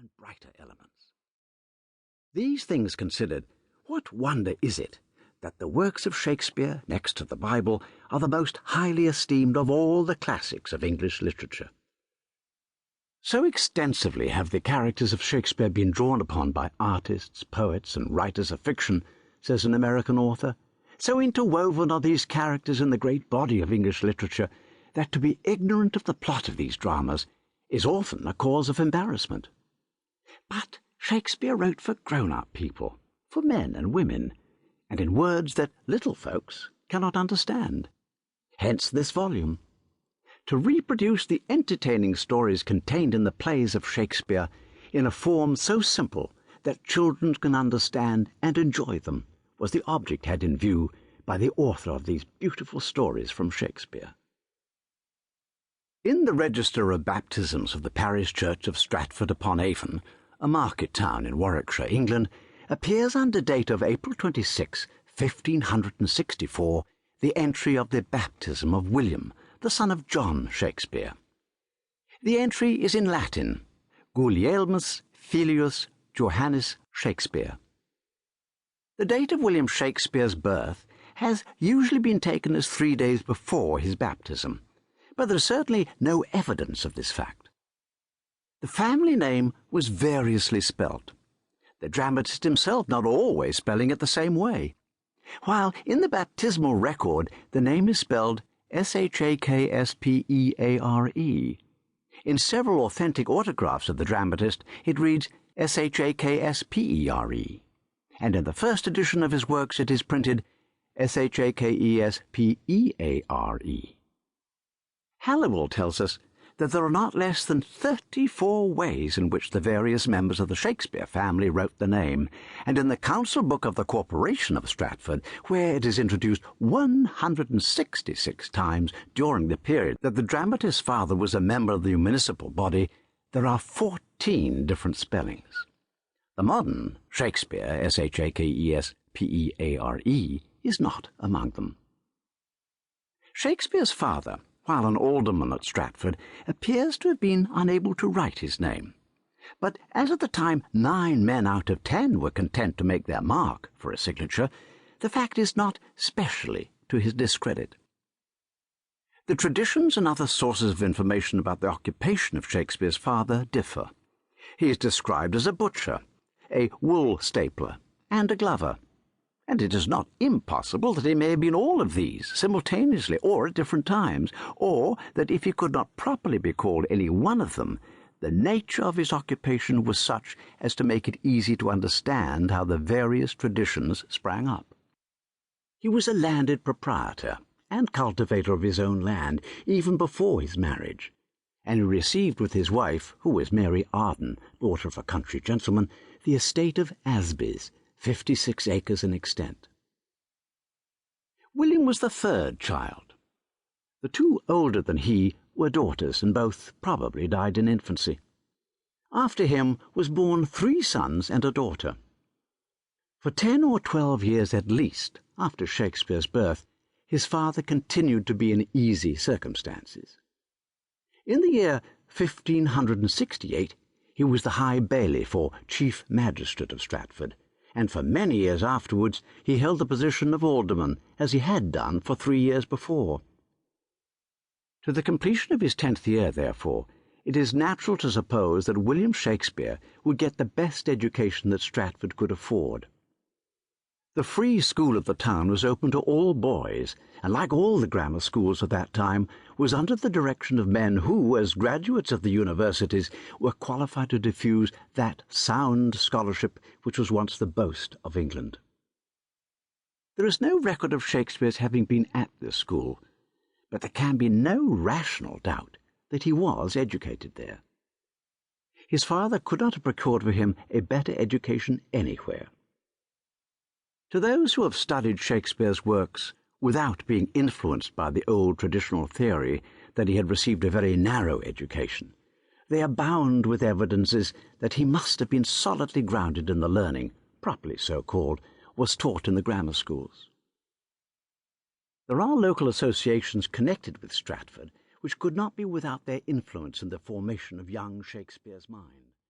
and brighter elements. These things considered, what wonder is it that the works of Shakespeare, next to the Bible, are the most highly esteemed of all the classics of English literature? So extensively have the characters of Shakespeare been drawn upon by artists, poets, and writers of fiction, says an American author, so interwoven are these characters in the great body of English literature, that to be ignorant of the plot of these dramas is often a cause of embarrassment. But Shakespeare wrote for grown-up people, for men and women, and in words that little folks cannot understand. Hence this volume. To reproduce the entertaining stories contained in the plays of Shakespeare in a form so simple that children can understand and enjoy them was the object had in view by the author of these beautiful stories from Shakespeare. In the Register of Baptisms of the parish church of Stratford-upon-Avon, a market town in Warwickshire, England, appears under date of April 26, 1564, the entry of the baptism of William, the son of John Shakespeare. The entry is in Latin, Gulielmus Filius Johannes Shakespeare. The date of William Shakespeare's birth has usually been taken as 3 days before his baptism, but there is certainly no evidence of this fact. The family name was variously spelt, the dramatist himself not always spelling it the same way, while in the baptismal record the name is spelled Shakespeare. In several authentic autographs of the dramatist it reads Shakespeare, and in the first edition of his works it is printed Shakespeare. Halliwell tells us that there are not less than 34 ways in which the various members of the Shakespeare family wrote the name, and in the Council Book of the Corporation of Stratford, where it is introduced 166 times during the period that the dramatist's father was a member of the municipal body, there are 14 different spellings. The modern Shakespeare, Shakespeare, is not among them. Shakespeare's father, while an alderman at Stratford, appears to have been unable to write his name. But as at the time 9 men out of 10 were content to make their mark for a signature, the fact is not specially to his discredit. The traditions and other sources of information about the occupation of Shakespeare's father differ. He is described as a butcher, a wool stapler, and a glover, and it is not impossible that he may have been all of these simultaneously or at different times, or that if he could not properly be called any one of them, the nature of his occupation was such as to make it easy to understand how the various traditions sprang up. He was a landed proprietor and cultivator of his own land even before his marriage, and he received with his wife, who was Mary Arden, daughter of a country gentleman, the estate of Asbies, 56 acres in extent. William was the 3rd child. The 2 older than he were daughters, and both probably died in infancy. After him was born 3 sons and a daughter. For 10 or 12 years at least after Shakespeare's birth, his father continued to be in easy circumstances. In the year 1568, he was the High Bailiff or Chief Magistrate of Stratford, and for many years afterwards he held the position of alderman, as he had done for 3 years before. To the completion of his 10th year, therefore, it is natural to suppose that William Shakespeare would get the best education that Stratford could afford. The free school of the town was open to all boys, and like all the grammar schools of that time, was under the direction of men who, as graduates of the universities, were qualified to diffuse that sound scholarship which was once the boast of England. There is no record of Shakespeare's having been at this school, but there can be no rational doubt that he was educated there. His father could not have procured for him a better education anywhere. To those who have studied Shakespeare's works without being influenced by the old traditional theory that he had received a very narrow education, they abound with evidences that he must have been solidly grounded in the learning, properly so called, was taught in the grammar schools. There are local associations connected with Stratford which could not be without their influence in the formation of young Shakespeare's mind.